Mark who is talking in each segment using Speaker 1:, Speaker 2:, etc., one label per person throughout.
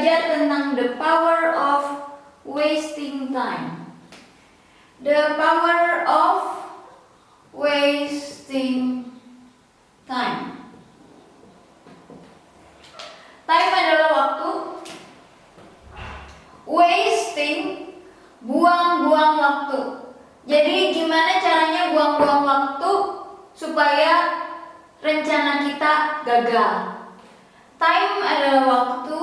Speaker 1: belajar tentang the power of wasting time. The power of wasting time. Time adalah waktu. Wasting, buang-buang waktu. Jadi gimana caranya buang-buang waktu supaya rencana kita gagal? Time adalah waktu.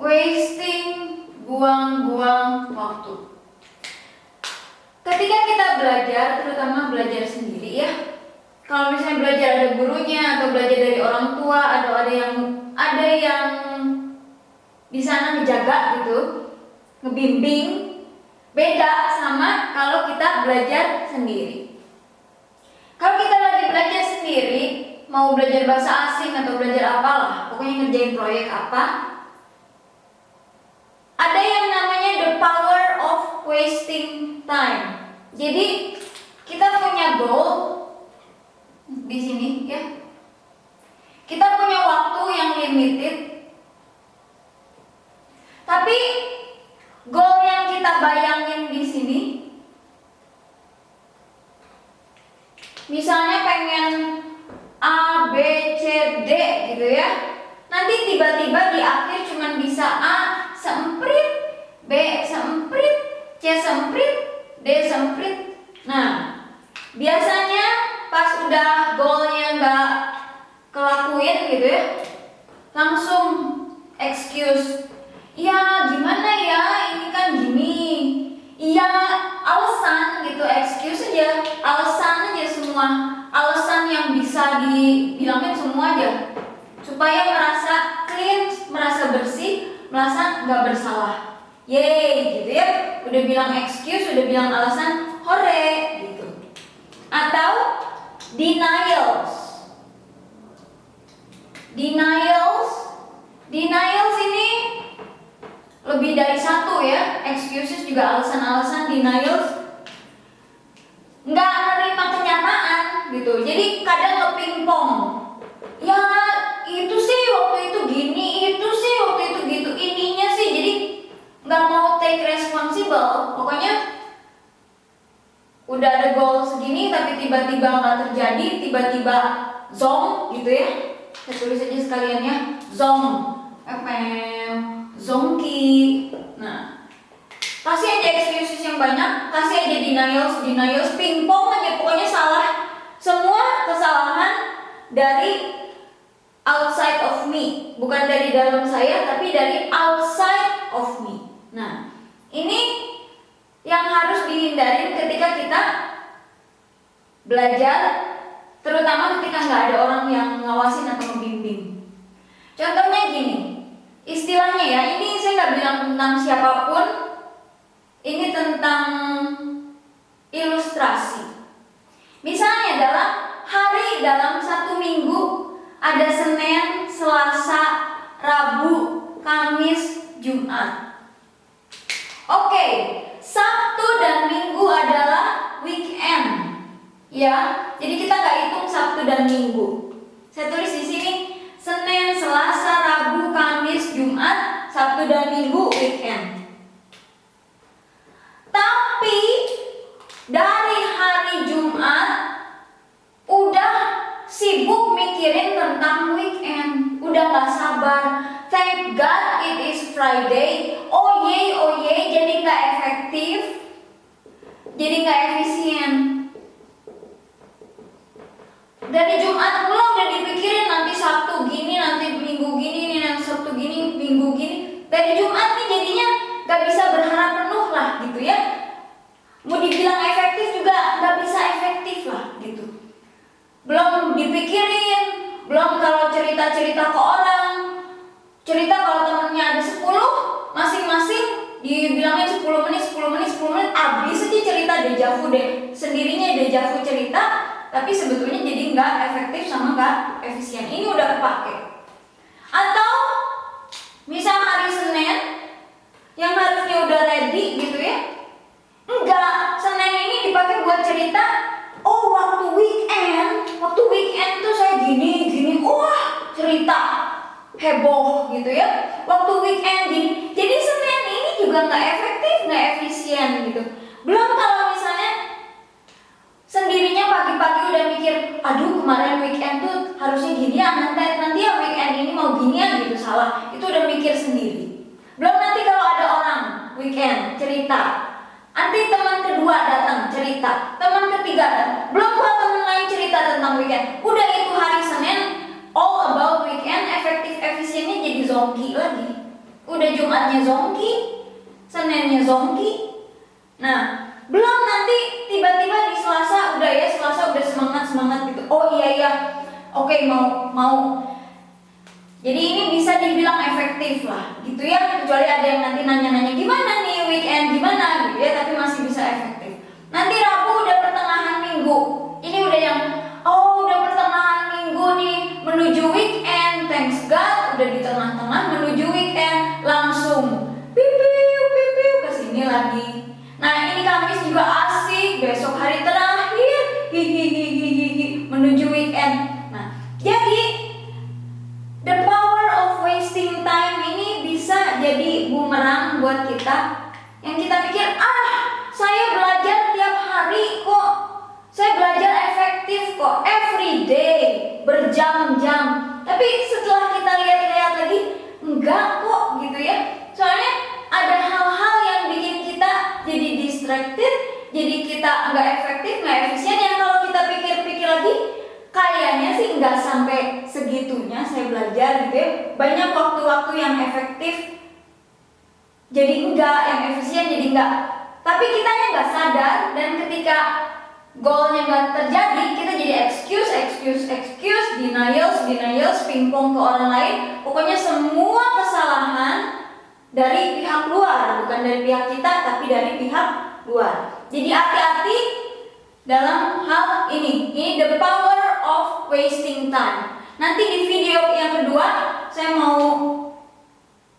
Speaker 1: Wasting, buang-buang waktu. Ketika kita belajar, terutama belajar sendiri ya. Kalau misalnya belajar ada gurunya atau belajar dari orang tua atau ada yang di sana ngejaga gitu, ngebimbing, beda sama kalau kita belajar sendiri. Kalau kita lagi belajar sendiri, mau belajar bahasa asing atau belajar apalah, pokoknya ngerjain proyek apa, ada yang namanya the power of wasting time. Jadi kita punya goal di sini ya. Kita punya waktu yang limited. Tapi goal yang kita bayangin di sini, misalnya pengen A, B, C, D gitu ya. Nanti tiba-tiba di akhir cuma bisa A seemprit, B seemprit, C seemprit, D seemprit. Nah, biasanya pas udah goalnya nggak kelakuin gitu ya, langsung excuse. Ya gimana ya, ini kan gini. Iya, alasan gitu, excuse aja, alasan aja semua. Alasan yang bisa dibilangin semua aja, supaya merasa clean, merasa bersih, merasa nggak bersalah. Yeay gitu ya, udah bilang excuse, udah bilang alasan, hore gitu. Atau denials. Denials ini lebih dari satu ya, excuses juga alasan-alasan, denials nggak menerima kenyataan gitu. Jadi kadang ngepingpong. Ya itu sih waktu itu gini, itu sih waktu itu gitu, ininya sih. Jadi nggak mau take responsible. Pokoknya udah ada goal segini tapi tiba-tiba nggak terjadi, tiba-tiba zonk gitu ya. Saya tulis aja sekalian ya, zonk, zonki. Nah, kasih aja excuses yang banyak, kasih aja denials, pingpong aja, pokoknya salah. Semua kesalahan dari outside of me, bukan dari dalam saya, tapi dari outside of me. Nah, ini yang harus dihindarin ketika kita belajar, terutama ketika nggak ada orang yang ngawasin atau membimbing. Contohnya gini, istilahnya ya, ini saya nggak bilang tentang siapapun, ini tentang ilustrasi. Misalnya dalam satu minggu ada Senin, Selasa, Rabu, Kamis, Jumat. Oke, Sabtu dan Minggu adalah weekend. Ya, jadi kita nggak hitung Sabtu dan Minggu. Saya tulis di sini Senin, Selasa, Rabu, Kamis, Jumat, Sabtu dan Minggu weekend. Tapi dari hari Jumat udah sibuk mikirin tentang weekend, udah nggak sabar. Thank God it is Friday. Oh ye, jadi nggak efektif, jadi nggak efisien. Dari Jumat mulai udah dipikirin nanti Sabtu gini, nanti Minggu gini, nanti Sabtu gini, Minggu gini. Dari Jumat nih jadinya nggak bisa berharap penuh lah gitu ya. Mau dibilang efektif juga nggak bisa efektif lah gitu. Belum dipikirin, belum kalau cerita-cerita ke orang, cerita kalau temennya ada 10, masing-masing dibilangin 10 menit, habis aja cerita dejavu deh. Sendirinya dejavu cerita, tapi sebetulnya jadi nggak efektif sama nggak efisien. Ini udah kepake. Atau misal hari Senin yang harusnya udah ready gitu ya, enggak, Senin ini dipakai buat cerita. Oh waktu weekend tuh saya gini, wah cerita. heboh gitu ya waktu weekend. Jadi Senin ini juga nggak efektif, nggak efisien gitu. Belum kalau misalnya sendirinya pagi-pagi udah mikir, aduh kemarin weekend tuh harusnya gini ya, nanti ya weekend ini mau gini ya gitu, salah. Itu udah mikir sendiri. Belum nanti kalau ada orang weekend cerita, nanti teman kedua datang cerita, teman ketiga datang. Belum kalau teman lain cerita tentang weekend, udah itu hari Senin all about weekend, efektif efisiennya jadi zombie lagi. Udah Jumatnya zombie, Seninnya zombie. Nah, belum nanti tiba-tiba di Selasa udah ya, Selasa udah semangat gitu. Oh iya, oke, mau. Jadi ini bisa dibilang efektif lah, gitu ya. Kecuali ada yang nanti nanya-nanya gimana nih weekend, gimana gitu ya, tapi masih bisa efektif. Nanti Rabu udah pertengahan minggu. Ini udah yang udah pertengahan minggu nih, menuju weekend. Thanks God, udah di tengah-tengah menuju weekend, langsung pipiu kesini lagi. Nah ini Kamis juga asik, besok hari terakhir, hihihihihi menuju weekend. Nah jadi the power of wasting time ini bisa jadi bumerang buat kita. Yang kita pikir, saya belajar tiap hari kok, saya belajar efektif kok, every day, berjam-jam. Tapi setelah kita lihat-lihat lagi, enggak kok gitu ya. Soalnya ada hal-hal yang bikin kita jadi distracted, jadi kita nggak efektif, nggak efisien. Yang kalau kita pikir-pikir lagi, kayaknya sih nggak sampai segitunya saya belajar gitu ya. Banyak waktu-waktu yang efektif jadi enggak, yang efisien jadi enggak. Tapi kitanya nggak sadar, dan ketika goalnya nggak terjadi, kita jadi excuse, denials, pingpong ke orang lain. Pokoknya semua kesalahan dari pihak luar, bukan dari pihak kita, tapi dari pihak luar. Jadi hati-hati dalam hal ini. Ini the power of wasting time. Nanti di video yang kedua saya mau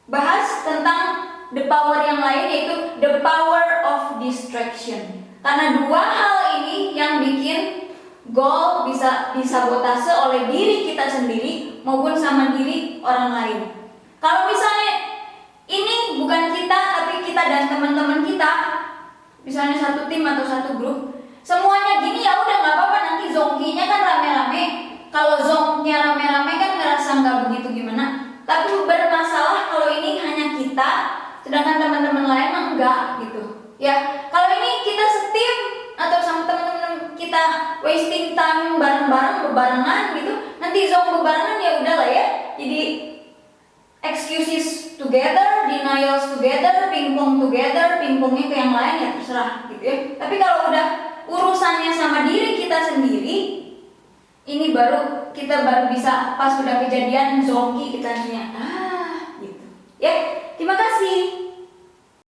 Speaker 1: bahas tentang the power yang lain, yaitu the power of distraction. Karena dua hal ini yang bikin goal bisa disabotase oleh diri kita sendiri maupun sama diri orang lain. Kalau misalnya ini bukan kita, tapi kita dan teman-teman kita, misalnya satu tim atau satu grup, semuanya gini ya udah nggak apa-apa, nanti zongkinya kan rame-rame. Kalau zongnya rame-rame kan ngerasa nggak begitu gimana. Tapi bermasalah kalau ini hanya kita, sedangkan teman-teman lain mah enggak gitu. Ya, kalau ini kita setim atau sama teman-teman kita wasting time bareng-bareng, bebarengan gitu, nanti zong bebarengan ya udahlah ya. Jadi excuses together, denials together, pingpong together, pingpongnya ke yang lain ya terserah gitu ya. Tapi kalau udah urusannya sama diri kita sendiri, ini kita baru bisa pas udah kejadian zongki kita gitu. Ya, terima kasih.